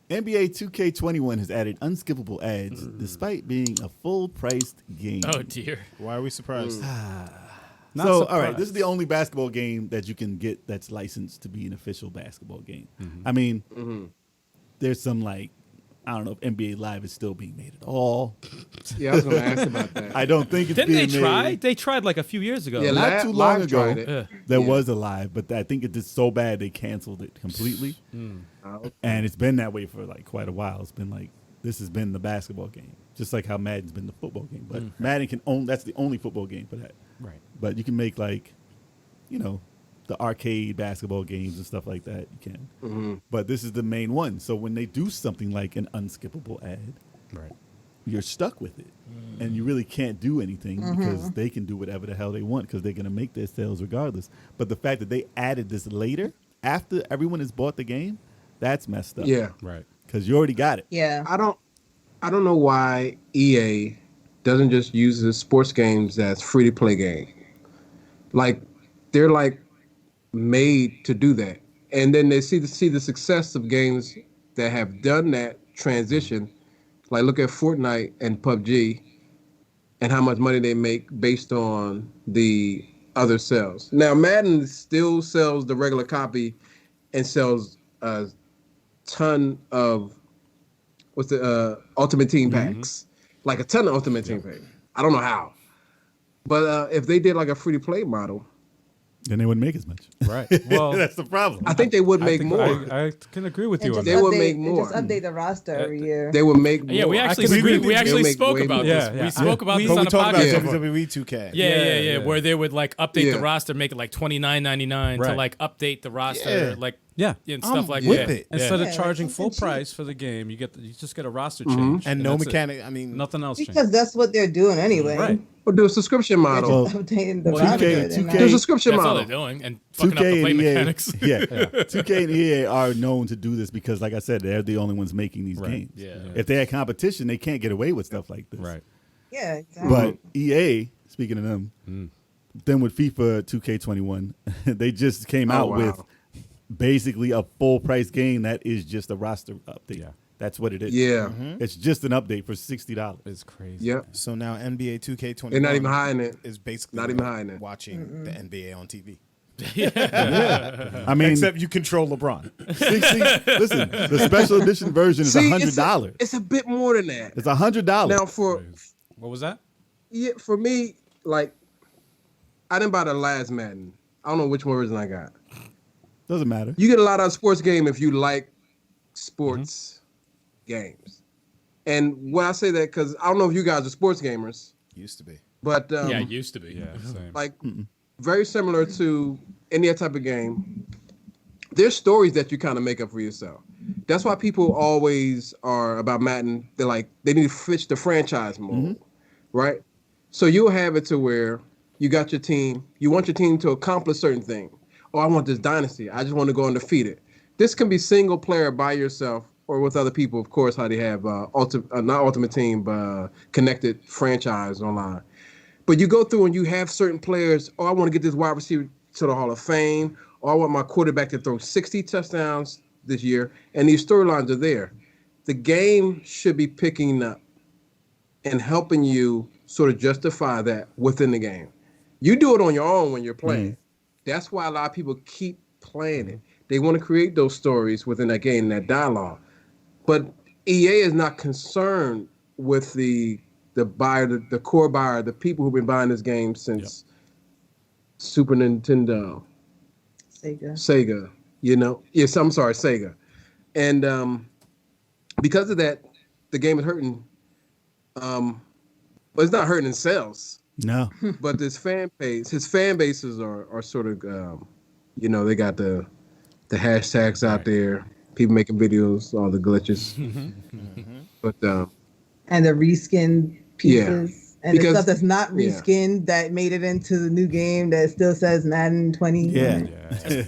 NBA 2K21 has added unskippable ads despite being a full-priced game. Oh, dear. Why are we surprised? So, all right, this is the only basketball game that you can get that's licensed to be an official basketball game. I mean, there's some like, I don't know if NBA Live is still being made at all. Yeah, I was going to ask about that. I don't think it's Didn't being they try? made. They tried like a few years ago. Yeah, Not too long Live ago, tried it. there was a Live, but I think it did so bad they canceled it completely. And it's been that way for like quite a while. It's been like, this has been the basketball game, just like how Madden's been the football game. But Madden can own, that's the only football game for that. Right. But you can make like, you know, the arcade basketball games and stuff like that. You can. But this is the main one. So when they do something like an unskippable ad, Right. you're stuck with it. And you really can't do anything because they can do whatever the hell they want because they're going to make their sales regardless. But the fact that they added this later, after everyone has bought the game, that's messed up. Yeah. Right. Because you already got it. Yeah. I don't know why EA doesn't just use the sports games as free-to-play game. Like, they're like made to do that. And then they see the success of games that have done that transition. Like, look at Fortnite and PUBG and how much money they make based on the other sales. Now, Madden still sells the regular copy and sells a ton of Ultimate Team packs. Like a ton of Ultimate Team packs. I don't know how. But if they did like a free-to-play model, Then they wouldn't make as much. Right. Well, That's the problem. I think they would make think more. I can agree with And you on just They that. would make more. Just update the roster every year. They would make more. Yeah, we actually spoke way about more. this. Yeah, We spoke about this but on we the talked about podcast. Yeah. WWE 2K. Yeah, where they would like update Yeah. the roster, make it like $29.99 to Right. like update the roster, Yeah. like Yeah. and stuff like with that. it. Instead Yeah, of charging like full something cheap. price for the game, you just get a roster change And no that's it. mechanic. I mean, Nothing else changes. Because that's what they're doing anyway. Right. Or do a subscription They're model. just updating the Well, roster. 2K They're not- Do a subscription That's all model. they're doing, and fucking up the 2K play and EA, mechanics. 2K and EA are known to do this because, like I said, they're the only ones making these Right. games. Yeah. If they had competition, they can't get away with stuff like this. Right. Yeah, exactly. But EA, speaking of them, then with FIFA 2K21, they just came out wow. with basically a full price game that is just a roster update. Yeah. That's what it is. Yeah. It's just an update for $60. It's crazy. Yep. so now NBA 2K21 They're not even hiding it. is basically Not even hiding it. watching the NBA on TV. I mean, Except you control LeBron. 60, listen, the special edition version is See, $100. It's a bit more than that. It's $100. Now What was that? for me, like, I didn't buy the last Madden. I don't know which version I got. Doesn't matter. You get a lot of sports game if you like sports games. And when I say that, because I don't know if you guys are sports gamers, Used to be. but Yeah, it used to be. Yeah, same. like very similar to any other type of game, there's stories that you kind of make up for yourself. That's why people always are about Madden. They're like, they need to switch the franchise mode, right? So you'll have it to where you got your team, you want your team to accomplish certain things. Oh, I want this dynasty. I just want to go undefeated. This can be single player by yourself or with other people, of course, how they have not Ultimate Team, but connected franchise online. But you go through and you have certain players, oh, I want to get this wide receiver to the Hall of Fame, or I want my quarterback to throw 60 touchdowns this year, and these storylines are there. The game should be picking up and helping you sort of justify that within the game. You do it on your own when you're playing. That's why a lot of people keep playing it. They want to create those stories within that game, that dialogue. But EA is not concerned with the buyer, the core buyer, the people who've been buying this game since Super Nintendo, Sega, you know? Yes, I'm sorry, Sega. And because of that, the game is hurting. But it's not hurting in sales. No. But his fan bases are sort of, you know, they got the hashtags out there, people making videos, all the glitches. But and the reskin pieces. And the Because- stuff that's not reskinned that made it into the new game that still says Madden 20. Yeah.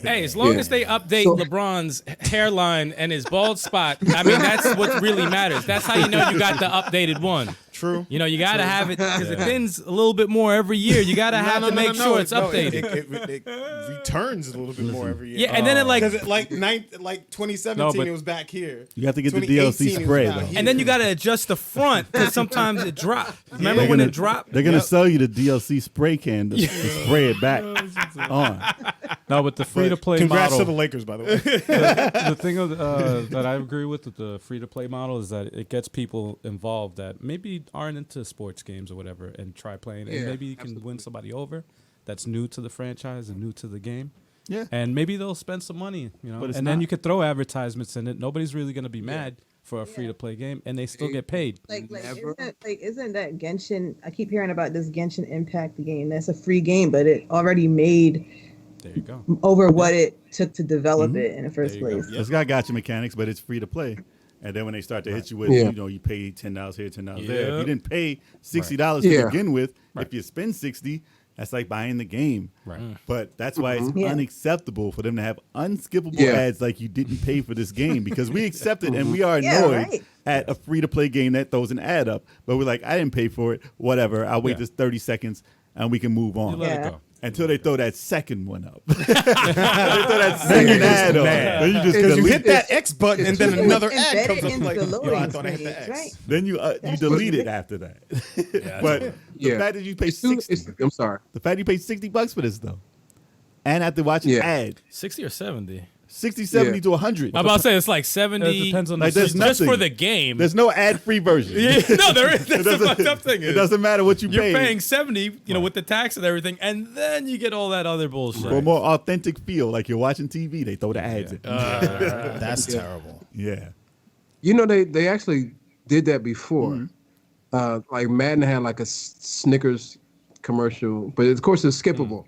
Hey, as long as they update LeBron's hairline and his bald spot, I mean, that's what really matters. That's how you know you got the updated one. True. You know, you got to have it because it thins a little bit more every year. You got to have to make sure it's updated. It returns a little bit more every year. Yeah, and then it like, Because like 2017, it was back here. You have to get the 2018, DLC it was spray, out though. here. and then you got to adjust the front because sometimes it dropped. Remember They're when gonna- it dropped? They're gonna sell you the DLC spray can to spray it back on. No, but the free to play Congrats model. to the Lakers, by the way. The thing that I agree with the free to play model is that it gets people involved that maybe aren't into sports games or whatever and try playing, and Yeah, maybe you can win somebody over that's new to the franchise and new to the game. Yeah. And maybe they'll spend some money, you know, But it's and then not. you could throw advertisements in it. Nobody's really going to be mad for a free to play game, and they still get paid. Never. Isn't that Genshin? I keep hearing about this Genshin Impact game. That's a free game, but it already made There you go. over what it took to develop it in the first There you go. place. It's got gotcha mechanics, but it's free to play. And then when they start to hit you with, Yeah. you know, you pay $10 here, $10 there. If Yep. you didn't pay $60 to Yeah. begin with, if you spend $60, that's like buying the game. Right. But that's why it's Yeah. unacceptable for them to have unskippable Yeah. ads like you didn't pay for this game, because we accept it and we are Yeah, annoyed right. at a free to play game that throws an ad up. But we're like, I didn't pay for it. Whatever. I'll wait Yeah. just 30 seconds and we can move You on. let Yeah. it go. Until they throw that second one up. They throw that second ad up. Then you just Because You delete hit that X button and then It was another ad embedded comes up into like, the yo, I loading thought I hit the screens, X. right? Then you That's delete what it after that. But the Yeah. fact that you pay It's too- 60, I'm sorry. the fact you pay $60 for this though, and after watching Yeah. ad 60 or 70. 60, 70 Yeah. to 100. I'm about to say it's like 70. It depends on Like, the there's system. just for nothing. the game. There's no ad free version. Yeah, no, there is. That's the doesn't- fucked up thing. It doesn't matter what you You're pay. paying 70, you know, with the tax and everything, and then you get all that other bullshit. For a more authentic feel, like you're watching TV, they throw the ads in. That's terrible. Yeah. You know, they actually did that before. Like Madden had like a Snickers commercial, but of course it's skippable.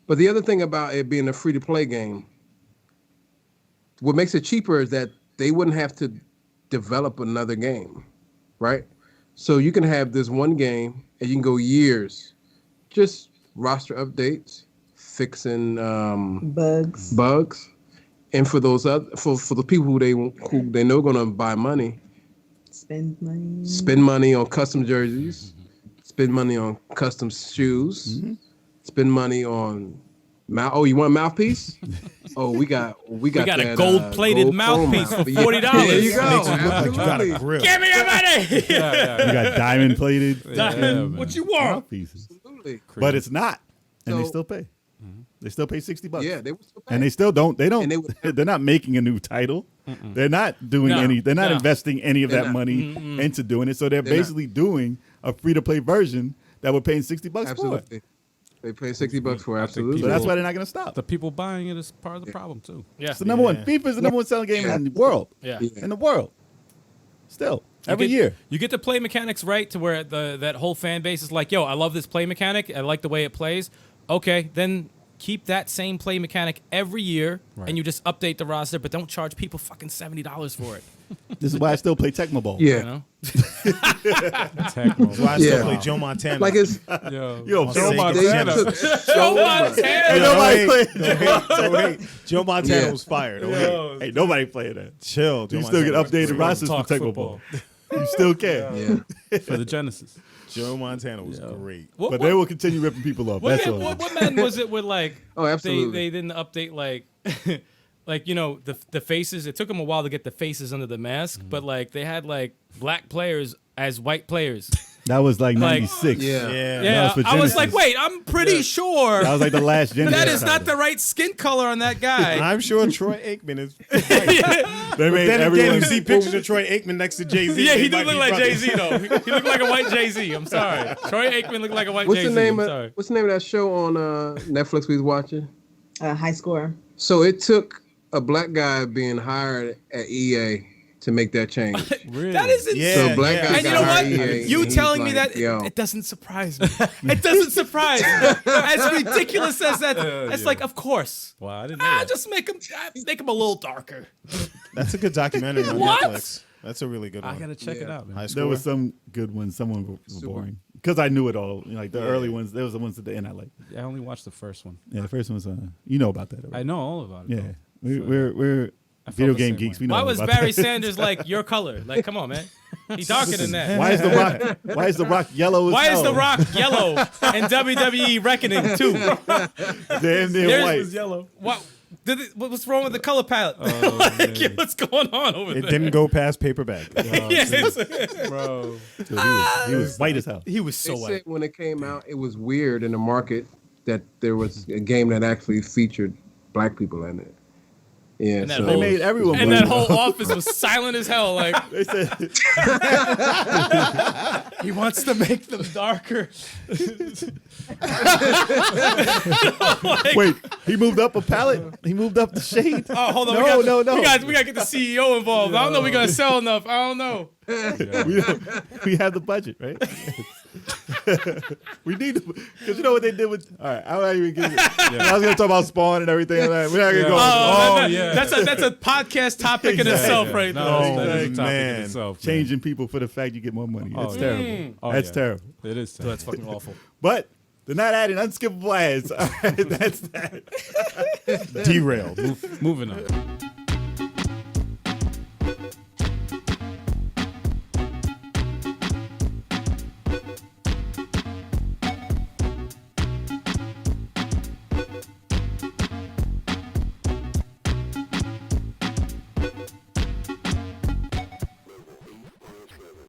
But the other thing about it being a free to play game, what makes it cheaper is that they wouldn't have to develop another game, right? So you can have this one game and you can go years, just roster updates, fixing Bugs. and for those other for the people who they know going to buy money, Spend money. spend money on custom jerseys, spend money on custom shoes, spend money on oh, you want a mouthpiece? Oh, we got got a that, gold-plated gold mouthpiece chrome for mouthpiece. $40. There you go. Makes it look like you got a Absolutely. grill. Give me your money! You got diamond plated man. What you want? mouthpieces. Absolutely. But it's not. And they So- still pay. They still pay $60. Yeah, they were still And they paying. still don't. They don't. And they would- They're not making a new title. They're not doing No, any. They're not no. investing any of They're that not. money into doing it. So they're They're not. basically doing a free to play version that we're paying $60 for. Absolutely. They pay $60 for it, I think absolutely. So that's why they're not going to stop. The people buying it is part of the problem too. Yeah. It's the number one. FIFA is the number one selling game in the world. Yeah. Yeah. In the world. Still. Every get, year. You get the play mechanics right to where that whole fan base is like, yo, I love this play mechanic. I like the way it plays. Okay, then keep that same play mechanic every year, and you just update the roster, but don't charge people fucking $70 for it. This is why I still play Tecmo Bowl. Yeah. You know? That's why I still Yeah. play Joe Montana. Like it's Yo, Yo, Joe they Montana. took Joe so much. Montana! Ain't nobody Hey, playing. don't hate. Joe Montana Yeah. was fired. Don't hate. Ain't nobody playing that. Chill. Joe You still get Montana was updated great. rosters from Talk Tecmo football. Bowl. You still can. Yeah. for the Genesis. Joe Montana was great. What, But what, they will continue ripping people off. what, That's yeah, all. what Madden was it with like? Oh, absolutely. They didn't update like, like you know the faces. It took them a while to get the faces under the mask, but like they had like black players as white players. That was like Like- 96. Yeah. Yeah. Yeah, was for I was Genesis. like, wait, I'm pretty sure That was like the last Genesis. that is not title. the right skin color on that guy. I'm sure Troy Aikman is. They made Then again, everyone. you see pictures of Troy Aikman next to Jay Z. Yeah, he did look like Jay Z though. He looked like a white Jay Z. I'm sorry. Troy Aikman looked like a white What's Jay the Z. name I'm of sorry. What's the name of that show on Netflix we was watching? High score. So it took a black guy being hired at EA to make that change. Really? That is insane. Yeah. So black guy And you got know what? hired at EA, You and he's telling me like, that yo. it doesn't surprise me. It doesn't surprise me. As ridiculous as that, it's like, of course. Wow, I didn't know that. Just make him a little darker. That's a good documentary on What? Netflix. That's a really good one. I gotta check it out, man. High There score. was some good ones. Some were boring because I knew it all. You know, like the early ones. There was the ones at the end I liked. I only watched the first one. Yeah, the first one was. You know about that already. I know all about it. Yeah, though. we're Video the game same geeks, way. we know Why was about Barry that. Sanders like your color? Like, come on, man. He's darker than that. Why is the Rock? Why is the Rock yellow? As Why is hell? The Rock yellow and WWE Reckoning too? Damn near There's- white? Yellow. What's wrong with the color palette? Oh, like, man. what's going on over It there? didn't go past paperback. Yes. Bro. Dude, he was white as hell. He was so They white. said when it came out, it was weird in the market that there was a game that actually featured black people in it. Yeah, And that so They made everyone. And black. that whole office was silent as hell. Like, They said, he wants to make them darker. wait, he moved up a palette. He moved up the shade. Oh, hold on. No, we got, no. We got to get the CEO involved. I don't know if we're going to sell enough. I don't know. We have the budget, right? We need to, because you know what they did with. All right, I'm not even getting it. I was gonna talk about Spawn and everything. We're not gonna go. That's a podcast topic in itself right now. No, Oh, that's a topic in man. itself, man. Changing people for the fact you get more money. That's yeah. terrible. Oh, That's yeah. terrible. It is. So that's fucking awful. But they're not adding unskippable ads. All right, that's that. Derailed. Moving on.